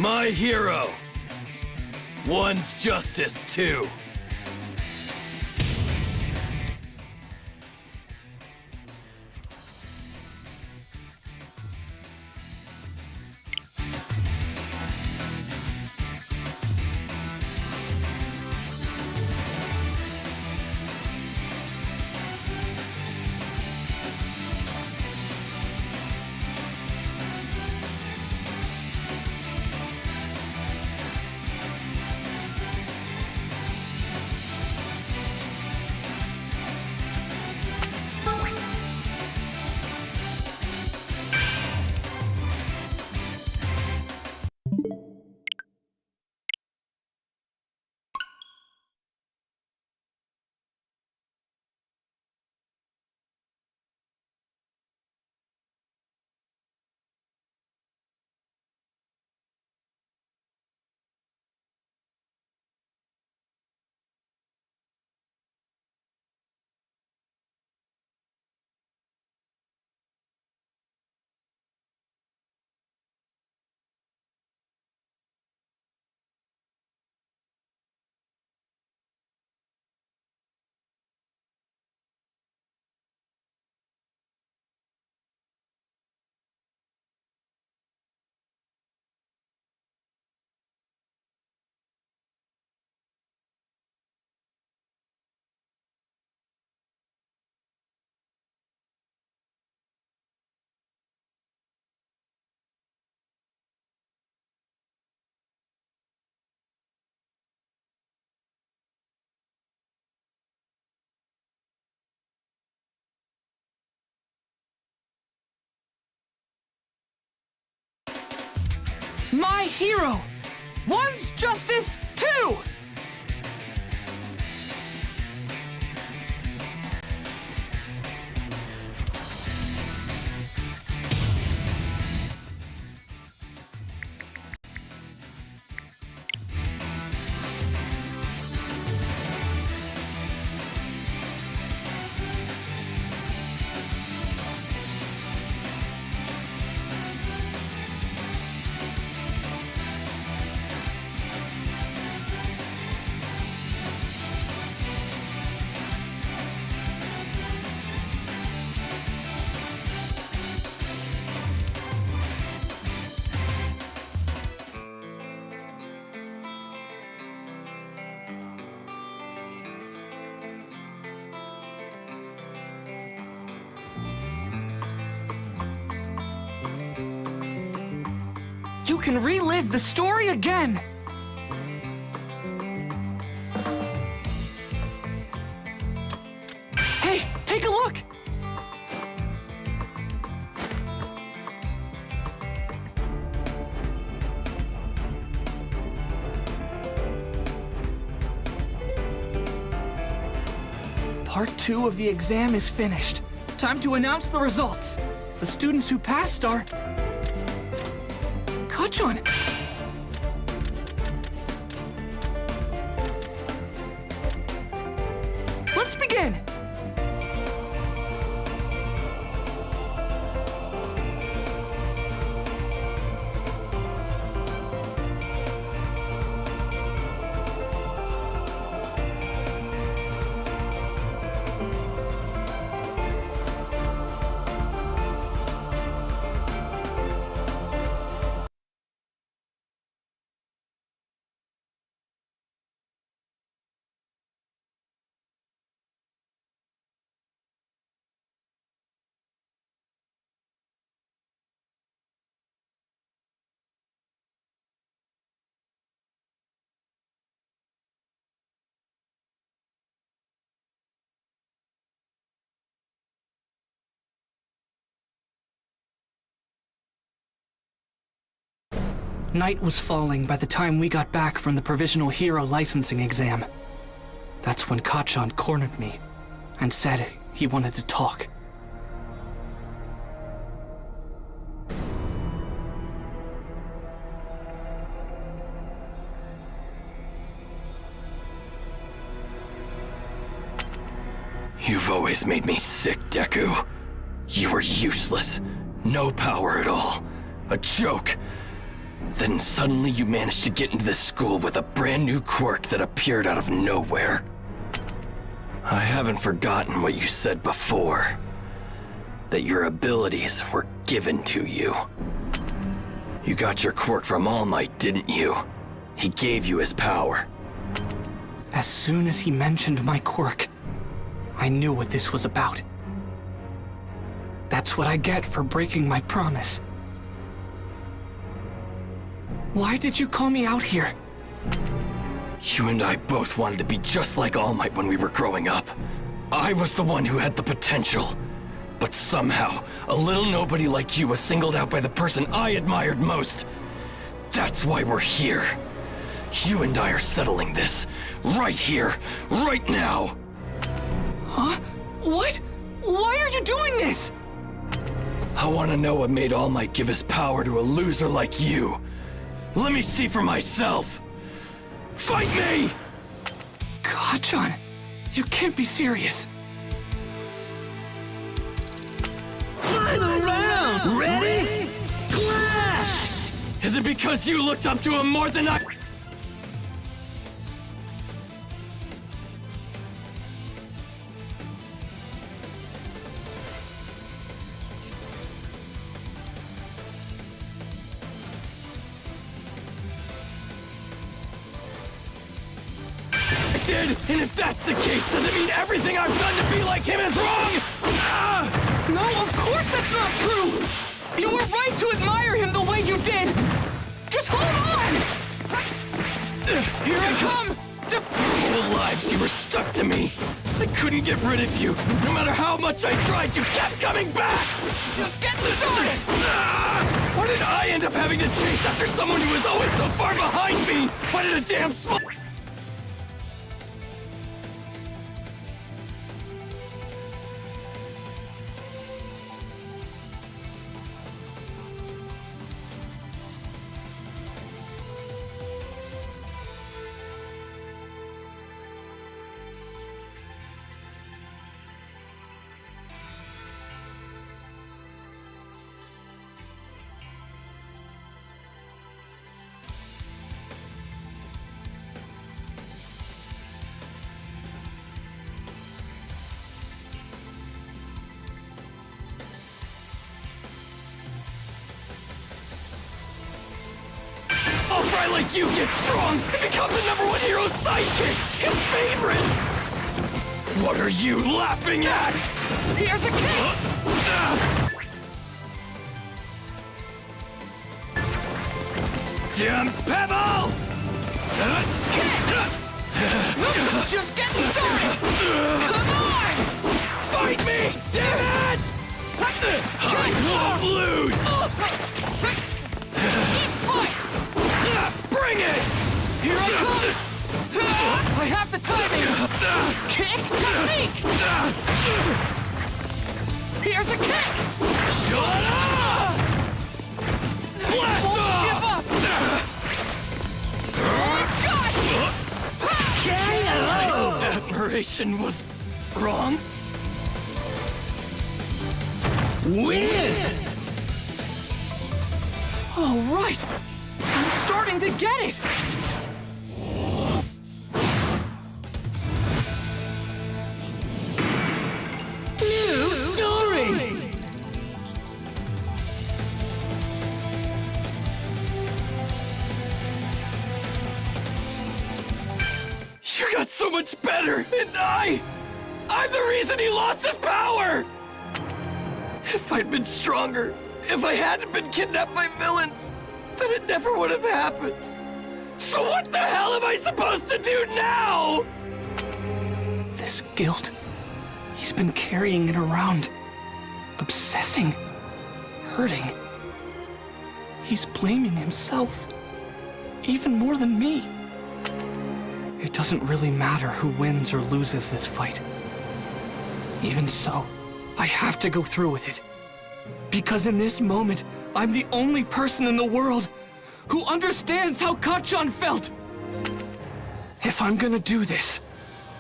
My hero. One's justice, too. My hero! One's justice, too! You can relive the story again! Hey, take a look! Part 2 of the exam is finished. Time to announce the results. The students who passed are... Kachan! Let's begin! Night was falling by the time we got back from the Provisional Hero licensing exam. That's when Kachan cornered me and said he wanted to talk. You've always made me sick, Deku. You were useless. No power at all. A joke. Then suddenly you managed to get into this school with a brand new quirk that appeared out of nowhere. I haven't forgotten what you said before. That your abilities were given to you. You got your quirk from All Might, didn't you? He gave you his power. As soon as he mentioned my quirk, I knew what this was about. That's what I get for breaking my promise. Why did you call me out here? You and I both wanted to be just like All Might when we were growing up. I was the one who had the potential. But somehow, a little nobody like you was singled out by the person I admired most. That's why we're here. You and I are settling this. Right here. Right now. Huh? What? Why are you doing this? I want to know what made All Might give his power to a loser like you. Let me see for myself. Fight me! Kachan, you can't be serious. Final round! Ready? Clash! Is it because you looked up to him more than I... did? And if that's the case, does it mean everything I've done to be like him is wrong? No, of course that's not true! You were right to admire him the way you did! Just hold on! Here I come! Whole lives you were stuck to me. I couldn't get rid of you. No matter how much I tried, you kept coming back! Just get started! Why did I end up having to chase after someone who was always so far behind me? Why did a damn small... A fry like you gets strong and becomes the #1 hero's sidekick, his favorite! What are you laughing at? Here's a kick! Damn pebble! Just getting started! Come on! Fight me! Damn it! I won't lose! Keep fight! Bring it! Here I come! I have the timing! Kick technique! Here's a kick! Shut up! Blast Won't off! give up! Oh, God! Admiration was wrong? Win! All right! I'm starting to get it! New story! You got so much better, and I'm the reason he lost his power! If I'd been stronger, if I hadn't been kidnapped by villains, then it never would have happened. So what the hell am I supposed to do now? This guilt, he's been carrying it around, obsessing, hurting. He's blaming himself, even more than me. It doesn't really matter who wins or loses this fight. Even so, I have to go through with it. Because in this moment, I'm the only person in the world who understands how Kachan felt. If I'm gonna do this,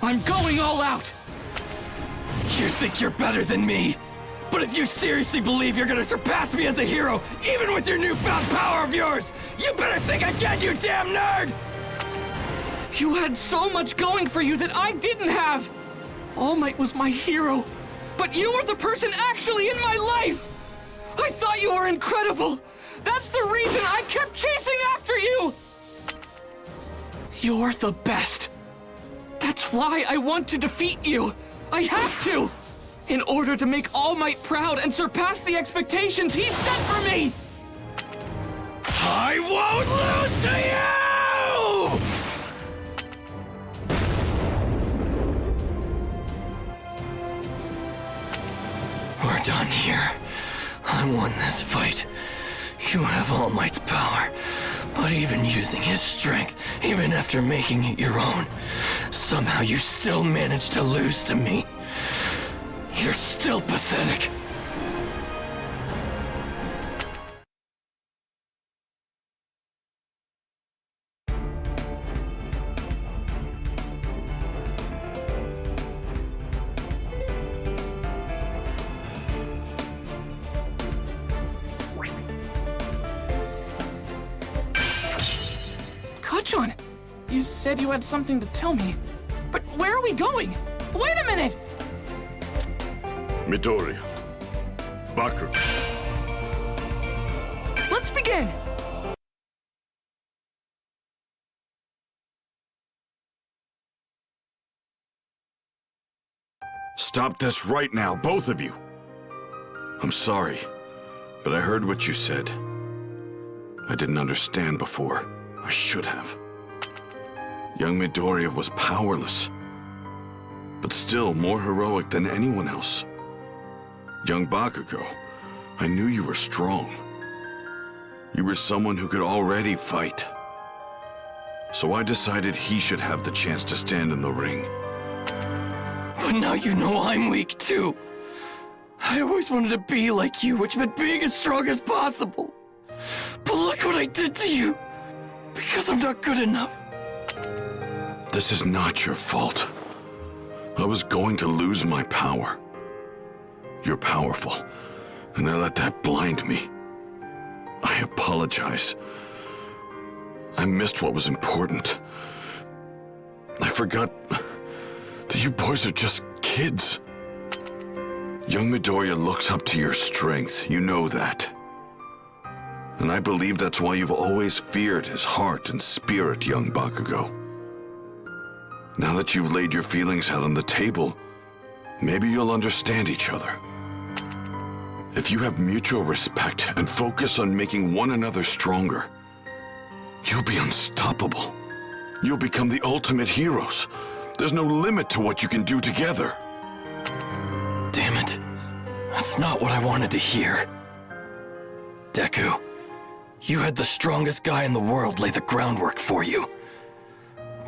I'm going all out. You think you're better than me? But if you seriously believe you're gonna surpass me as a hero, even with your newfound power of yours, you better think again, you damn nerd! You had so much going for you that I didn't have! All Might was my hero, but you were the person actually in my life! I thought you were incredible! That's the reason I kept chasing after you! You're the best. That's why I want to defeat you. I have to! In order to make All Might proud and surpass the expectations he set for me! I won't lose to you! We're done here. I won this fight. You have All Might's power, but even using his strength, even after making it your own, somehow you still managed to lose to me. You're still pathetic. Kachan, you said you had something to tell me, but where are we going? Wait a minute! Midoriya. Bakugo. Let's begin! Stop this right now, both of you. I'm sorry, but I heard what you said. I didn't understand before. I should have. Young Midoriya was powerless, but still more heroic than anyone else. Young Bakugo, I knew you were strong. You were someone who could already fight. So I decided he should have the chance to stand in the ring. But now you know I'm weak too. I always wanted to be like you, which meant being as strong as possible. But look what I did to you. Because I'm not good enough. This is not your fault. I was going to lose my power. You're powerful, and I let that blind me. I apologize. I missed what was important. I forgot that you boys are just kids. Young Midoriya looks up to your strength, you know that. And I believe that's why you've always feared his heart and spirit, young Bakugo. Now that you've laid your feelings out on the table, maybe you'll understand each other. If you have mutual respect and focus on making one another stronger, you'll be unstoppable. You'll become the ultimate heroes. There's no limit to what you can do together. Damn it. That's not what I wanted to hear. Deku, you had the strongest guy in the world lay the groundwork for you.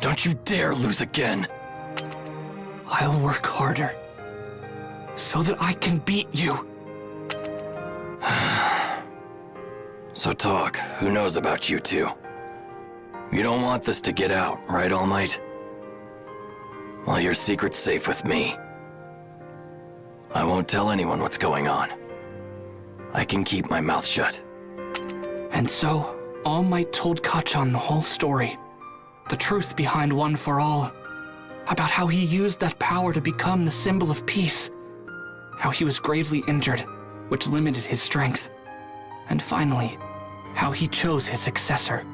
Don't you dare lose again. I'll work harder, so that I can beat you. So talk, who knows about you two? You don't want this to get out, right, All Might? Well, your secret's safe with me. I won't tell anyone what's going on. I can keep my mouth shut. And so, All Might told Kachan the whole story. The truth behind One for All. About how he used that power to become the symbol of peace. How he was gravely injured, which limited his strength. And finally, how he chose his successor.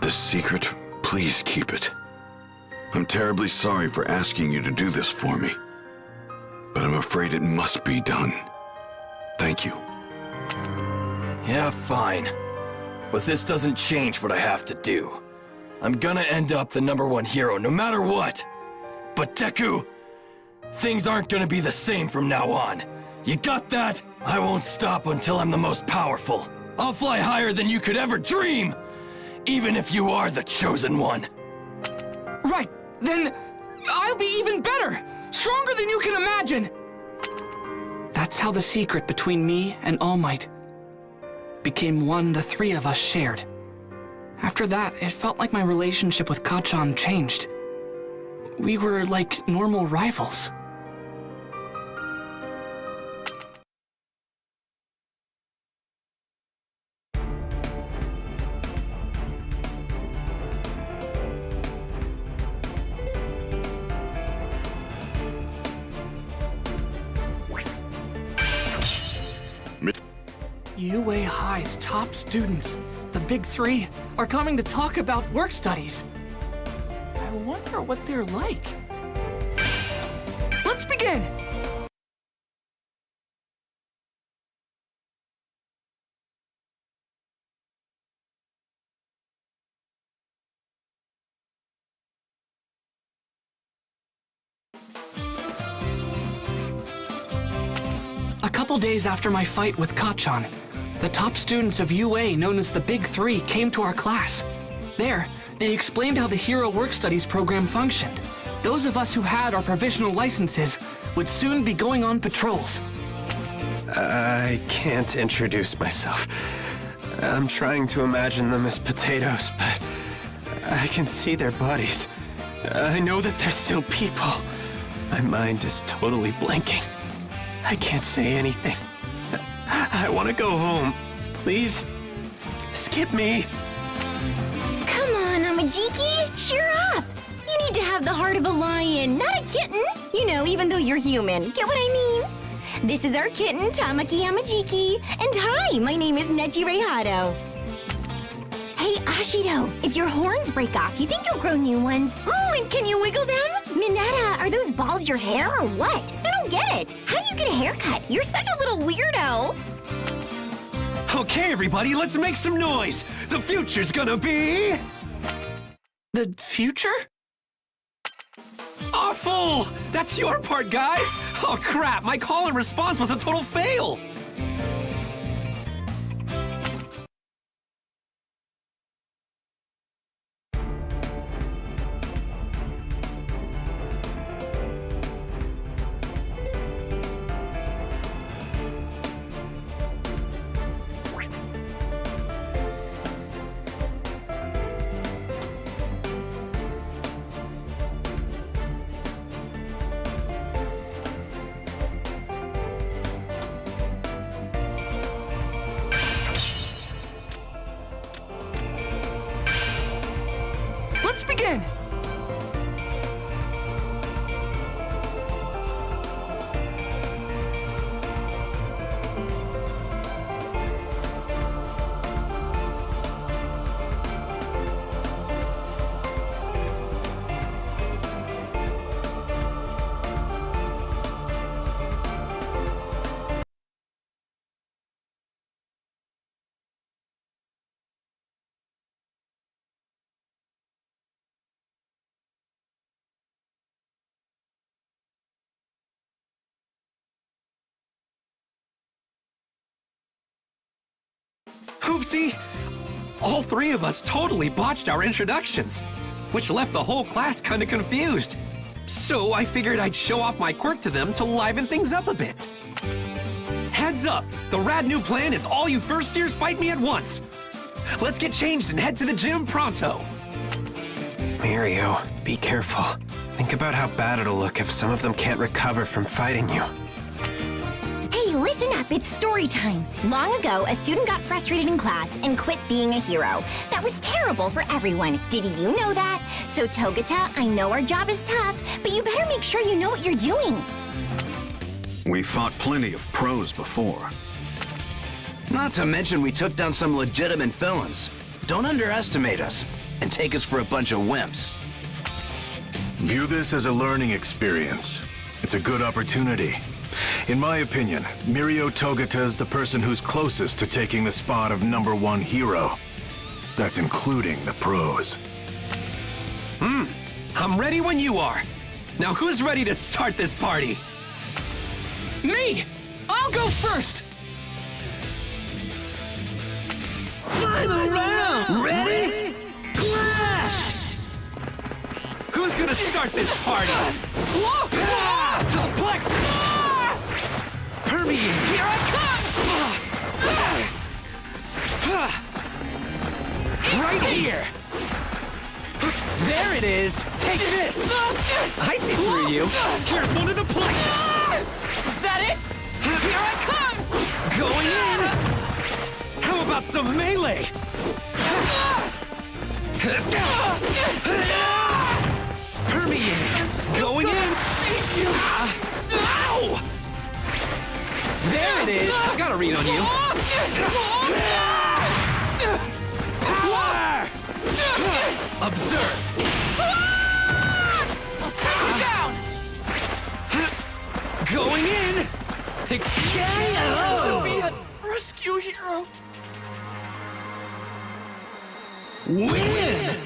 This secret, please keep it. I'm terribly sorry for asking you to do this for me, but I'm afraid it must be done. Thank you. Yeah, fine. But this doesn't change what I have to do. I'm gonna end up the #1 hero no matter what. But Deku, things aren't gonna be the same from now on. You got that? I won't stop until I'm the most powerful. I'll fly higher than you could ever dream, even if you are the chosen one. Right, then I'll be even better, stronger than you can imagine. That's how the secret between me and All Might became one the three of us shared. After that, it felt like my relationship with Kachan changed. We were like normal rivals. UA High's top students, the Big Three, are coming to talk about work studies. I wonder what they're like. Let's begin! A couple days after my fight with Kachan, the top students of UA, known as the Big Three, came to our class. There, they explained how the Hero Work Studies program functioned. Those of us who had our provisional licenses would soon be going on patrols. I can't introduce myself. I'm trying to imagine them as potatoes, but I can see their bodies. I know that they're still people. My mind is totally blanking. I can't say anything. I want to go home. Please, skip me. Come on, Amajiki, cheer up! You need to have the heart of a lion, not a kitten. You know, even though you're human. Get what I mean? This is our kitten, Tamaki Amajiki. And hi, my name is Neji Reihado. Hey, Ashido, if your horns break off, you think you'll grow new ones? Ooh, and can you wiggle them? Minetta, are those balls your hair or what? I don't get it. How do you get a haircut? You're such a little weirdo. Okay, everybody, let's make some noise. The future's gonna be... The future? awful! That's your part, guys! Oh, crap, my call and response was a total fail! Let's begin! Oopsie! All three of us totally botched our introductions, which left the whole class kinda confused. So I figured I'd show off my quirk to them to liven things up a bit. Heads up! The rad new plan is all you first years fight me at once! Let's get changed and head to the gym pronto! Mirio, be careful. Think about how bad it'll look if some of them can't recover from fighting you. Hey, listen up, it's story time. Long ago, a student got frustrated in class and quit being a hero. That was terrible for everyone. Did you know that? So Togata, I know our job is tough, but you better make sure you know what you're doing. We fought plenty of pros before. Not to mention we took down some legitimate villains. Don't underestimate us and take us for a bunch of wimps. View this as a learning experience. It's a good opportunity. In my opinion, Mirio Togata is the person who's closest to taking the spot of #1 hero. That's including the pros. I'm ready when you are. Now who's ready to start this party? Me! I'll go first! Final round! Ready? Clash! Who's gonna start this party? Ah, to the plexus! Permeate! Here I come! Right here! There it is! Take this! I see through you! Here's one of the plexus! Is that it? Here I come! Going in! How about some melee? Permeating! Going in! Ow! There it got it. I got a read on you. Power! Observe. I'll take you down! Going in. I'll be a rescue hero. Win!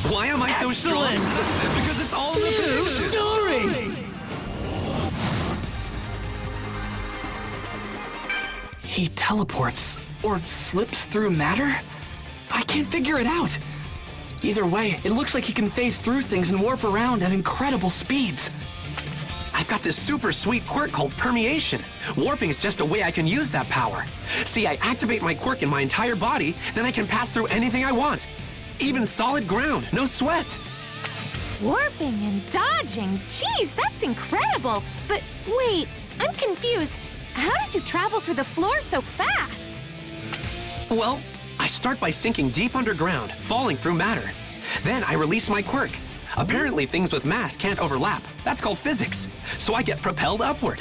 Why am I so strong? Because it's all in the story! He teleports or slips through matter? I can't figure it out. Either way, it looks like he can phase through things and warp around at incredible speeds. I've got this super sweet quirk called permeation. Warping is just a way I can use that power. See, I activate my quirk in my entire body, then I can pass through anything I want. Even solid ground, no sweat. Warping and dodging. Geez, that's incredible. But wait, I'm confused. How did you travel through the floor so fast? Well, I start by sinking deep underground, falling through matter. Then I release my quirk. Apparently, things with mass can't overlap. That's called physics. So I get propelled upward.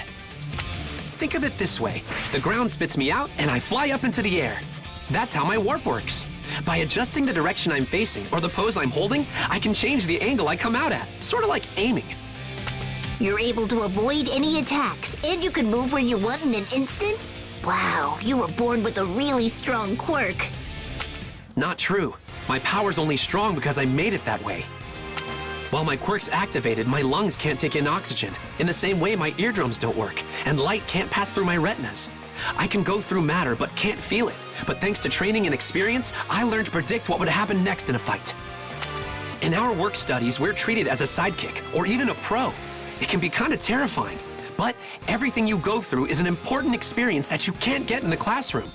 Think of it this way. The ground spits me out, and I fly up into the air. That's how my warp works. By adjusting the direction I'm facing or the pose I'm holding, I can change the angle I come out at, sort of like aiming. You're able to avoid any attacks, and you can move where you want in an instant? Wow, you were born with a really strong quirk. Not true. My power's only strong because I made it that way. While my quirk's activated, my lungs can't take in oxygen. In the same way, my eardrums don't work, and light can't pass through my retinas. I can go through matter, but can't feel it. But thanks to training and experience, I learned to predict what would happen next in a fight. In our work studies, we're treated as a sidekick, or even a pro. It can be kind of terrifying. But everything you go through is an important experience that you can't get in the classroom.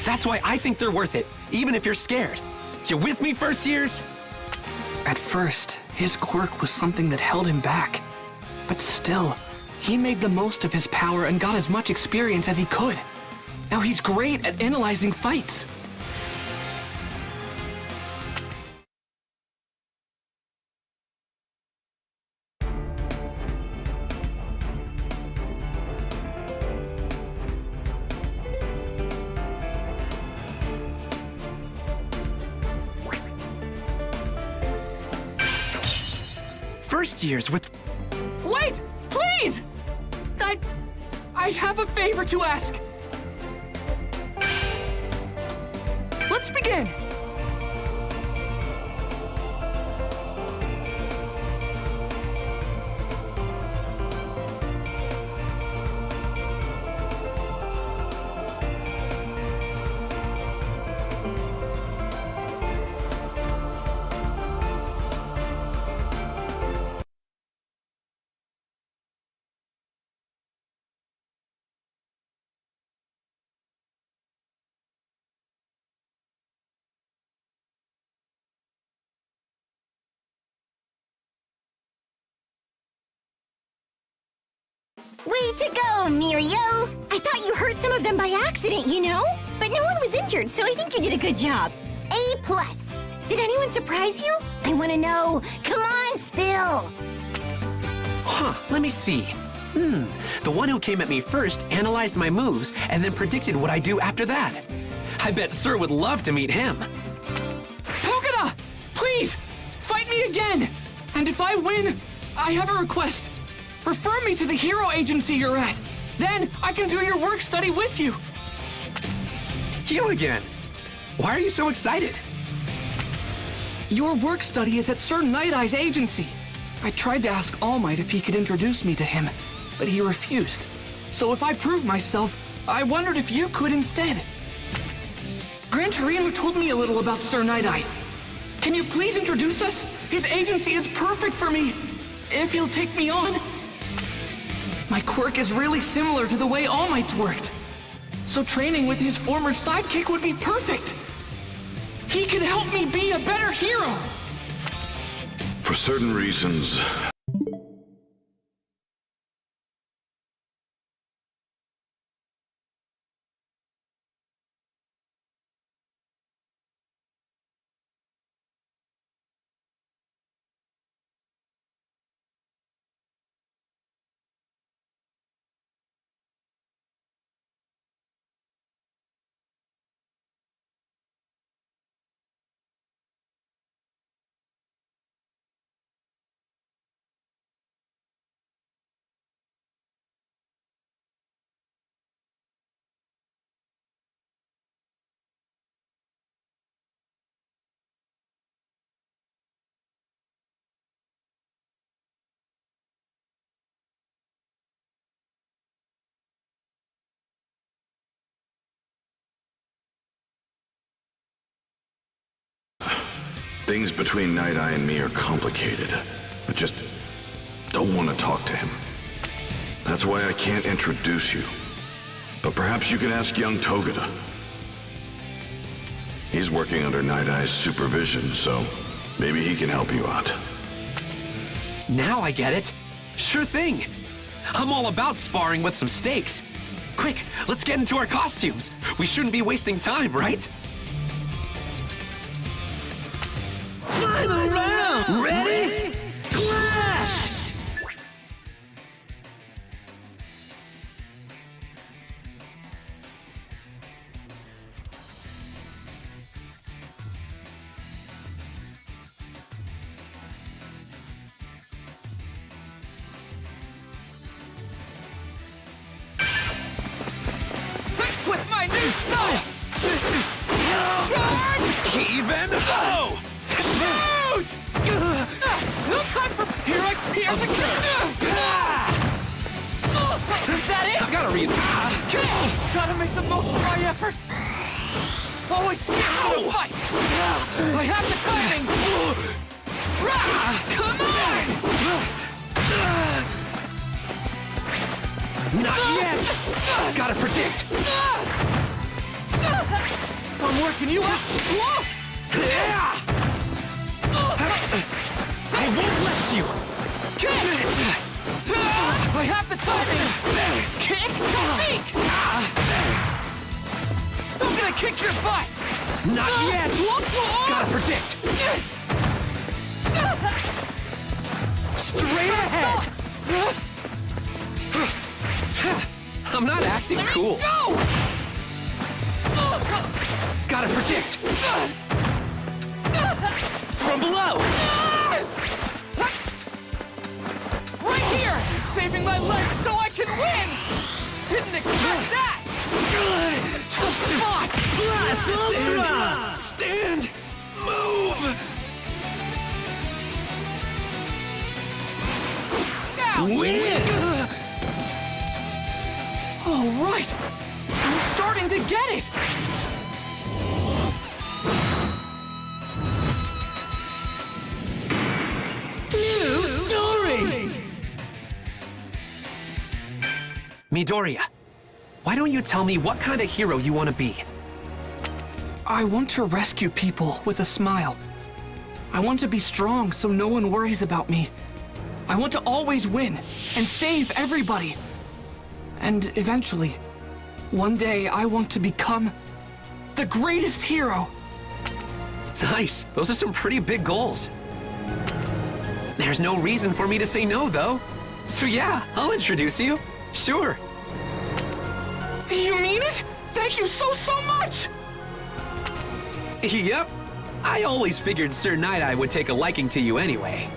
That's why I think they're worth it, even if you're scared. You with me, first years? At first, his quirk was something that held him back. But still, he made the most of his power and got as much experience as he could. Now he's great at analyzing fights. First years with... Wait! Please! I have a favor to ask. Let's begin. Way to go, Mirio! I thought you hurt some of them by accident, you know? But no one was injured, so I think you did a good job. A+. Did anyone surprise you? I want to know. Come on, spill! Huh, let me see. The one who came at me first analyzed my moves and then predicted what I do after that. I bet Sir would love to meet him. Pokeda! Please! Fight me again! And if I win, I have a request. Refer me to the hero agency you're at. Then I can do your work study with you. You again. Why are you so excited? Your work study is at Sir Night Eye's agency. I tried to ask All Might if he could introduce me to him, but he refused. So if I prove myself, I wondered if you could instead. Gran Torino told me a little about Sir Night Eye. Can you please introduce us? His agency is perfect for me. If he'll take me on. My quirk is really similar to the way All Might's worked. So training with his former sidekick would be perfect. He could help me be a better hero. For certain reasons, Things between Night Eye and me are complicated. I just don't want to talk to him. That's why I can't introduce you. But perhaps you can ask young Togeda. He's working under Night Eye's supervision, so maybe he can help you out. Now I get it. Sure thing. I'm all about sparring with some stakes. Quick, let's get into our costumes. We shouldn't be wasting time, right? Final round! Ready? Clash! With my new style! Charge! Even though! Shoot! No time for... Here's a Is that it? I've got to read. Gotta make the most of my effort. Always fit for the fight. I have the timing. Come on! Not yet! Gotta predict! I'm working you up. I won't let you! I have the timing. Kick technique. I'm gonna kick your butt. Not yet! Gotta predict! Straight ahead! I'm not acting cool. Go! Gotta predict! From below! Right here! Saving my life so I can win! Didn't expect that! Tough spot! Blast Ultra! Stand! Move! Now! Win! All right! I'm starting to get it! New story! Midoriya, why don't you tell me what kind of hero you want to be? I want to rescue people with a smile. I want to be strong so no one worries about me. I want to always win and save everybody. And eventually, one day I want to become the greatest hero. Nice. Those are some pretty big goals. There's no reason for me to say no, though. So yeah, I'll introduce you. Sure. You mean it? Thank you so much! Yep. I always figured Sir Night Eye would take a liking to you anyway.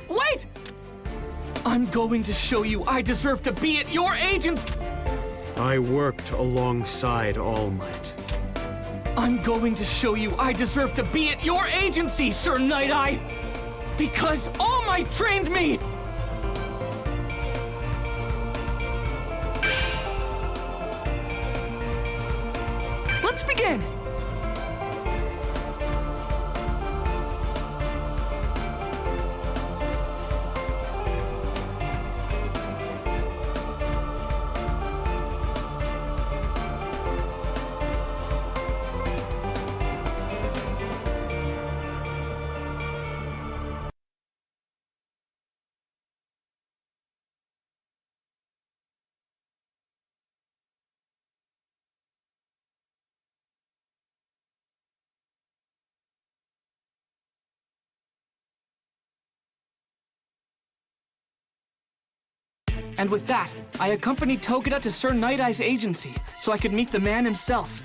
Wait! I'm going to show you I deserve to be at your agency. I worked alongside All Might. I'm going to show you I deserve to be at your agency, Sir Night Eye! Because All Might trained me! Let's begin! And with that, I accompanied Togeda to Sir Night Eye's agency so I could meet the man himself.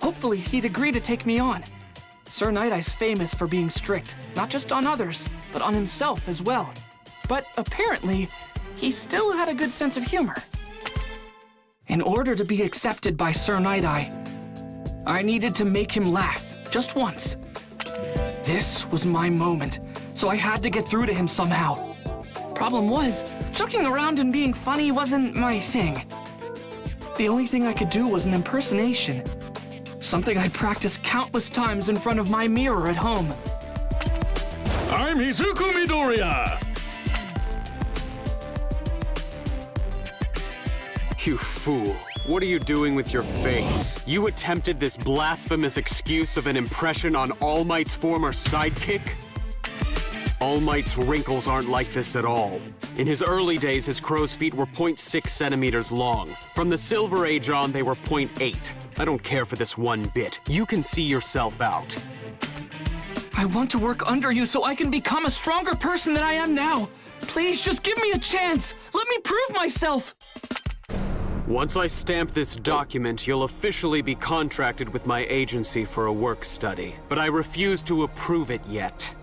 Hopefully, he'd agree to take me on. Sir Night Eye's famous for being strict, not just on others, but on himself as well. But apparently, he still had a good sense of humor. In order to be accepted by Sir Night-Eye, I needed to make him laugh, just once. This was my moment, so I had to get through to him somehow. Problem was, joking around and being funny wasn't my thing. The only thing I could do was an impersonation. Something I'd practiced countless times in front of my mirror at home. I'm Hizuku Midoriya! You fool. What are you doing with your face? You attempted this blasphemous excuse of an impression on All Might's former sidekick? All Might's wrinkles aren't like this at all. In his early days, his crow's feet were 0.6 centimeters long. From the Silver Age on, they were 0.8. I don't care for this one bit. You can see yourself out. I want to work under you so I can become a stronger person than I am now. Please, just give me a chance. Let me prove myself. Once I stamp this document, you'll officially be contracted with my agency for a work study. But I refuse to approve it yet.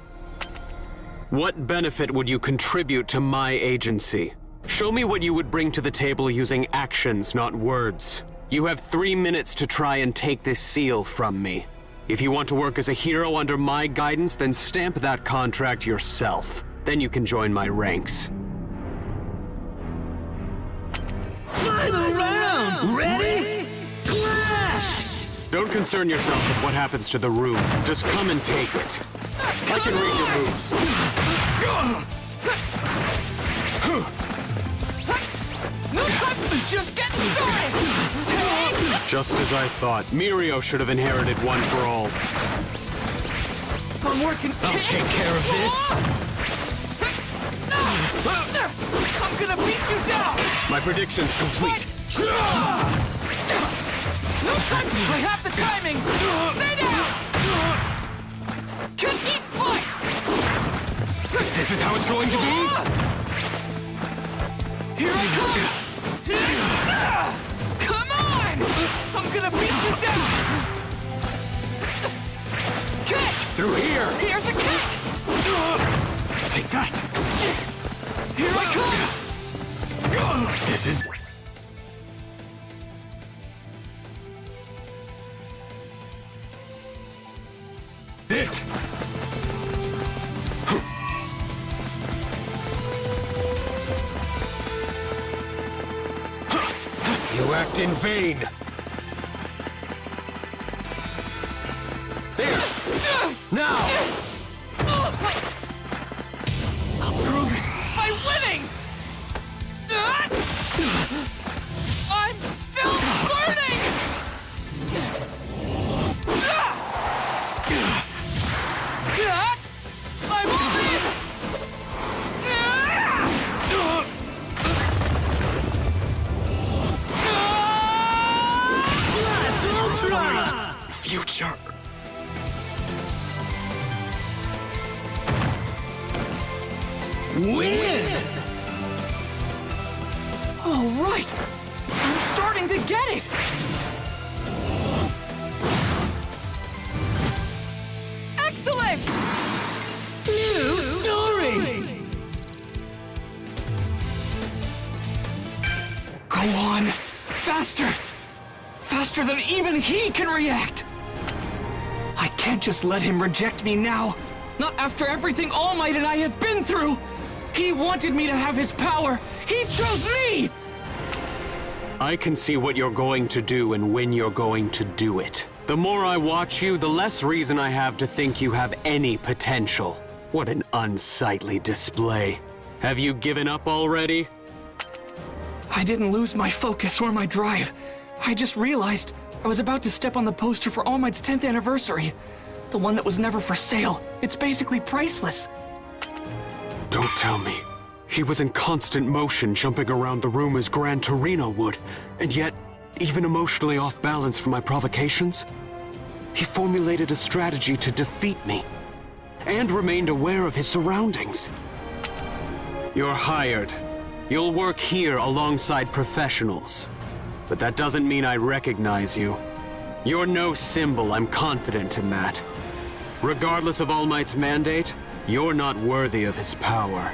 What benefit would you contribute to my agency? Show me what you would bring to the table using actions, not words. You have 3 minutes to try and take this seal from me. If you want to work as a hero under my guidance, then stamp that contract yourself. Then you can join my ranks. Final round! Ready? Clash! Don't concern yourself with what happens to the room. Just come and take it. I can read your moves. No time! Just getting started! Just as I thought. Mirio should have inherited one for all. I'm working. I'll take care of this! I'm gonna beat you down! My prediction's complete. No time! I have the timing! Stay down! Kick, eat, fight! This is how it's going to be? Here I come! Come on! I'm gonna beat you down! Kick! Through here! Here's a kick! Take that! Here I come! This is... it! You act in vain! There! Now! I'll prove it by winning! I'm still burning! I'm all in! Ultra! Future! Win! All right! I'm starting to get it! Excellent! New story! Go on! Faster! Faster than even he can react! I can't just let him reject me now! Not after everything All Might and I have been through! He wanted me to have his power! He chose me! I can see what you're going to do and when you're going to do it. The more I watch you, the less reason I have to think you have any potential. What an unsightly display. Have you given up already? I didn't lose my focus or my drive. I just realized I was about to step on the poster for All Might's 10th anniversary. The one that was never for sale. It's basically priceless. Don't tell me. He was in constant motion, jumping around the room as Gran Torino would, and yet, even emotionally off balance from my provocations, he formulated a strategy to defeat me, and remained aware of his surroundings. You're hired. You'll work here alongside professionals. But that doesn't mean I recognize you. You're no symbol, I'm confident in that. Regardless of All Might's mandate, you're not worthy of his power.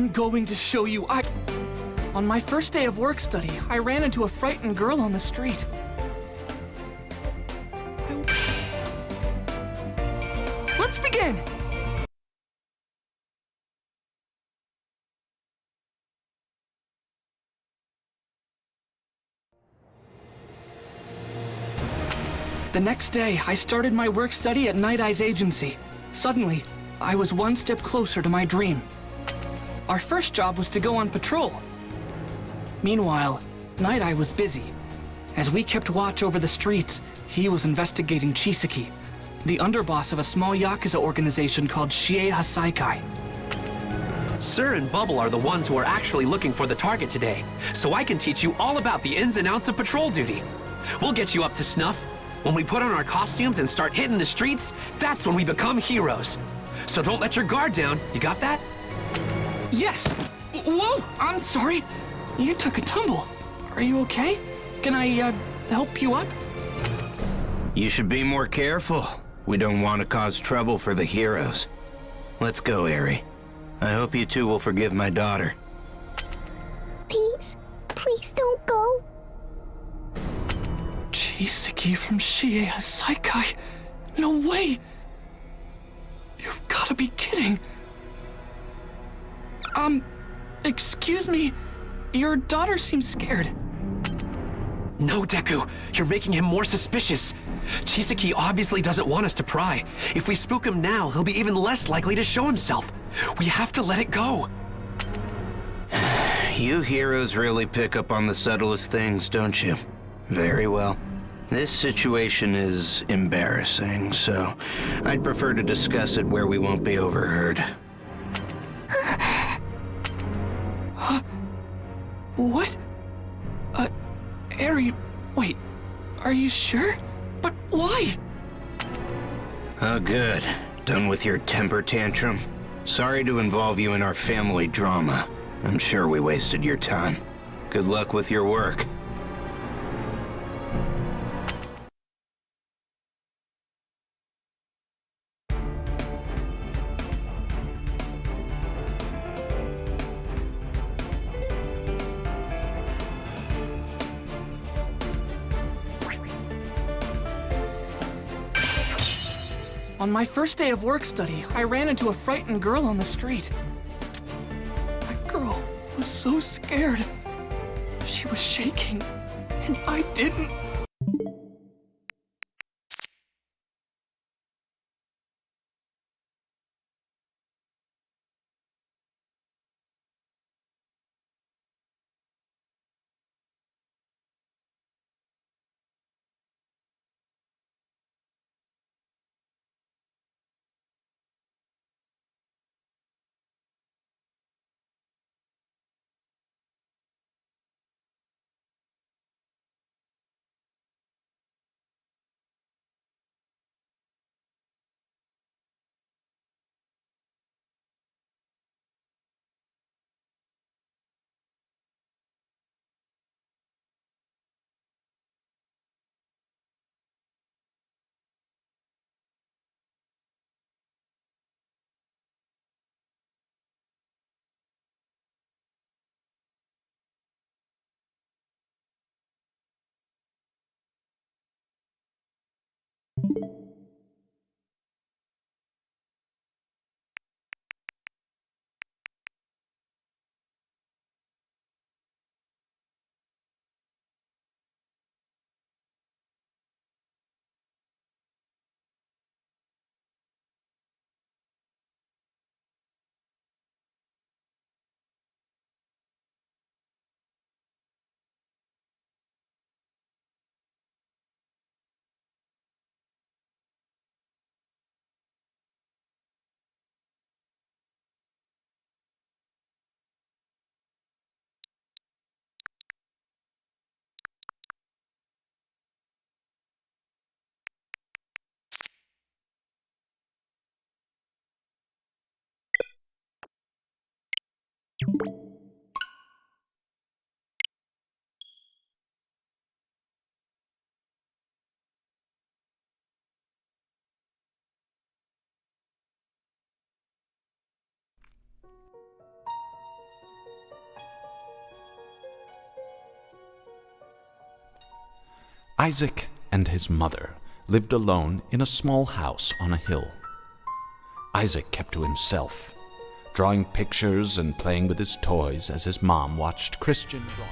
I'm going to show you. On my first day of work study, I ran into a frightened girl on the street. Let's begin! The next day, I started my work study at Night Eye's agency. Suddenly, I was one step closer to my dream. Our first job was to go on patrol. Meanwhile, Night Eye was busy. As we kept watch over the streets, he was investigating Chisaki, the underboss of a small Yakuza organization called Shie Hasaikai. Sir and Bubble are the ones who are actually looking for the target today, so I can teach you all about the ins and outs of patrol duty. We'll get you up to snuff. When we put on our costumes and start hitting the streets, that's when we become heroes. So don't let your guard down. You got that? Yes! Whoa! I'm sorry. You took a tumble. Are you okay? Can I, help you up? You should be more careful. We don't want to cause trouble for the heroes. Let's go, Eri. I hope you two will forgive my daughter. Please, please don't go. Chisaki from Shie Hasaikai? No way! You've gotta be kidding. Excuse me. Your daughter seems scared. No, Deku. You're making him more suspicious. Chisaki obviously doesn't want us to pry. If we spook him now, he'll be even less likely to show himself. We have to let it go. You heroes really pick up on the subtlest things, don't you? Very well. This situation is embarrassing, so I'd prefer to discuss it where we won't be overheard. What? Eri, wait, are you sure? But why? Oh, good. Done with your temper tantrum? Sorry to involve you in our family drama. I'm sure we wasted your time. Good luck with your work. On my first day of work study, I ran into a frightened girl on the street. That girl was so scared. She was shaking, and I didn't. Isaac and his mother lived alone in a small house on a hill. Isaac kept to himself, drawing pictures and playing with his toys as his mom watched Christian draw.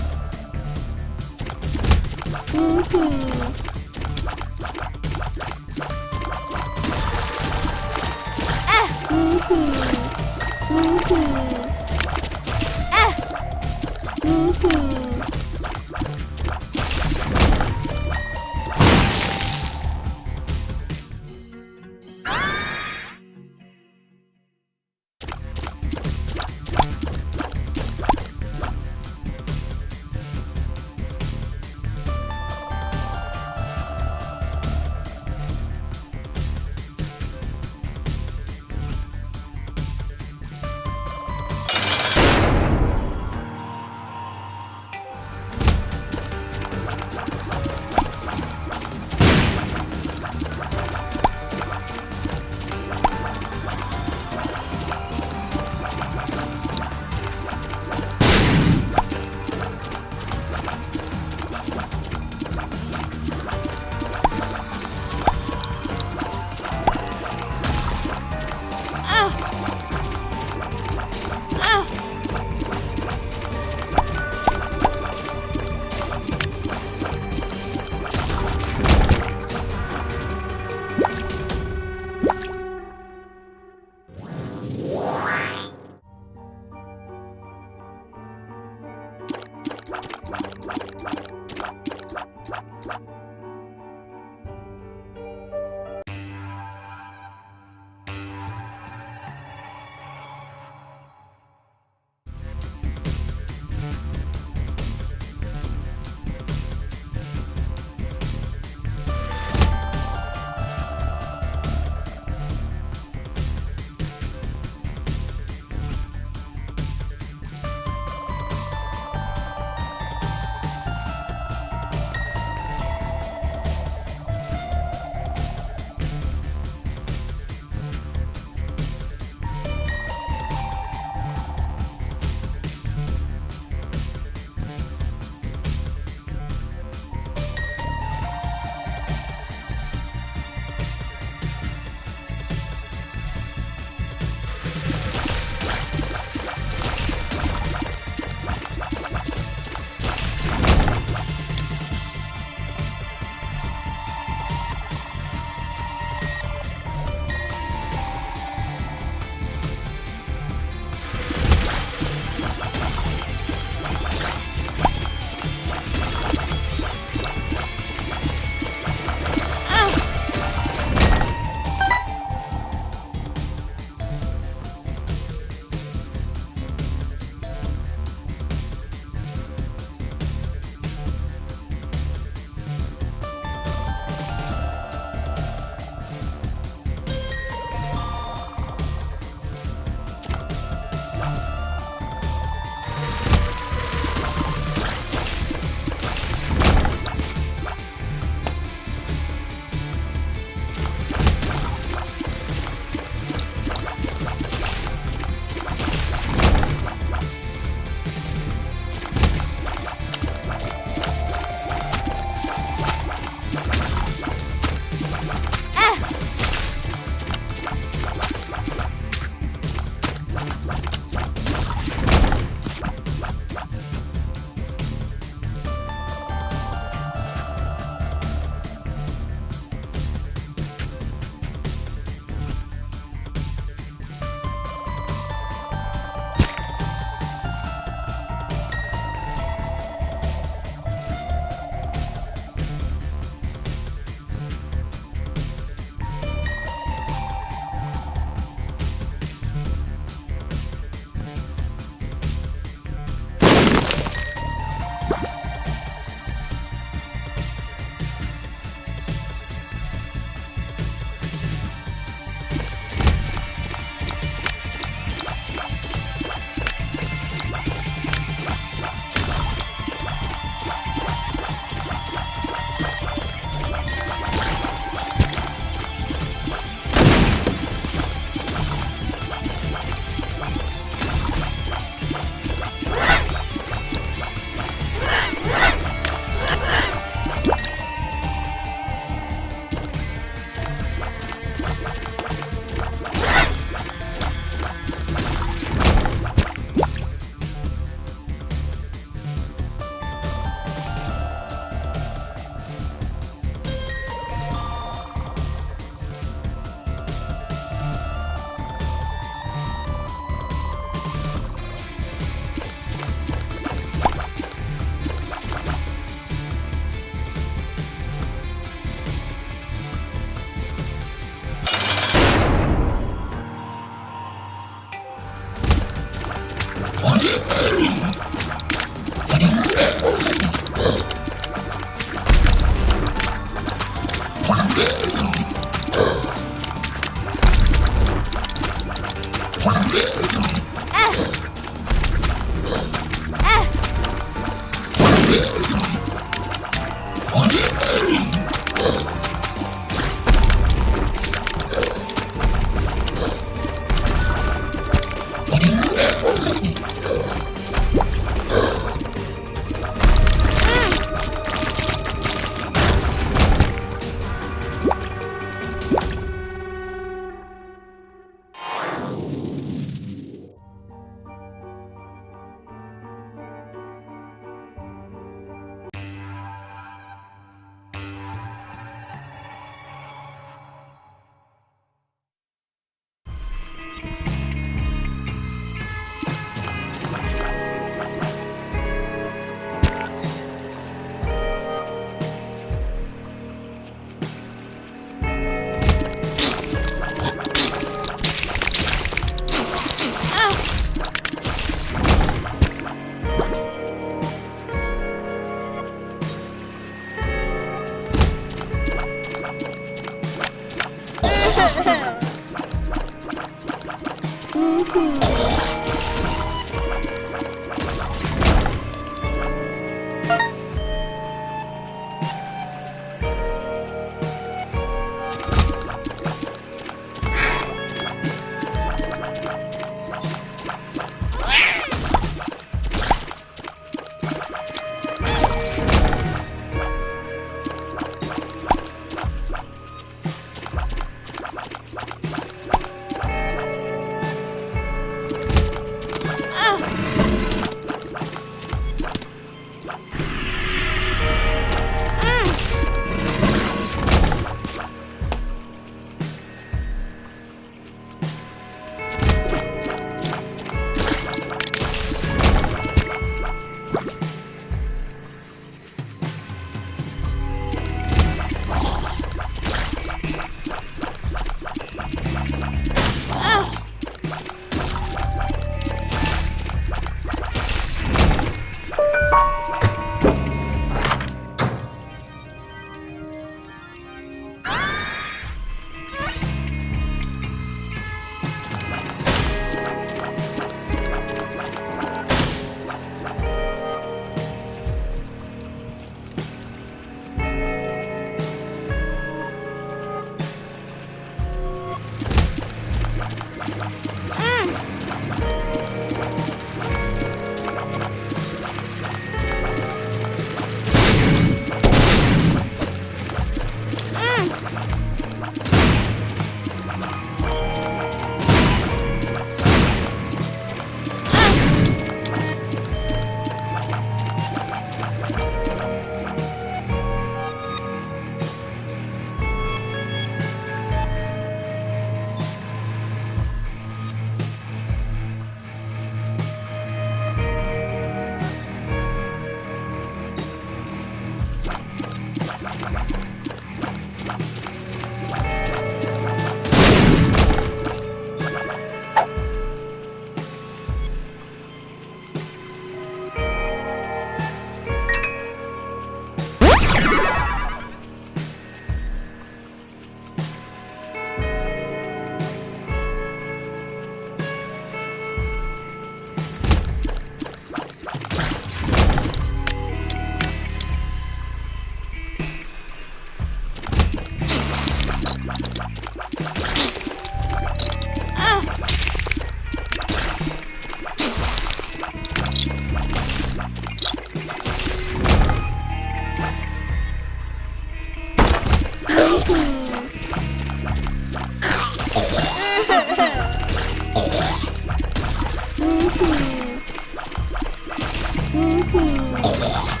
Mm-hmm.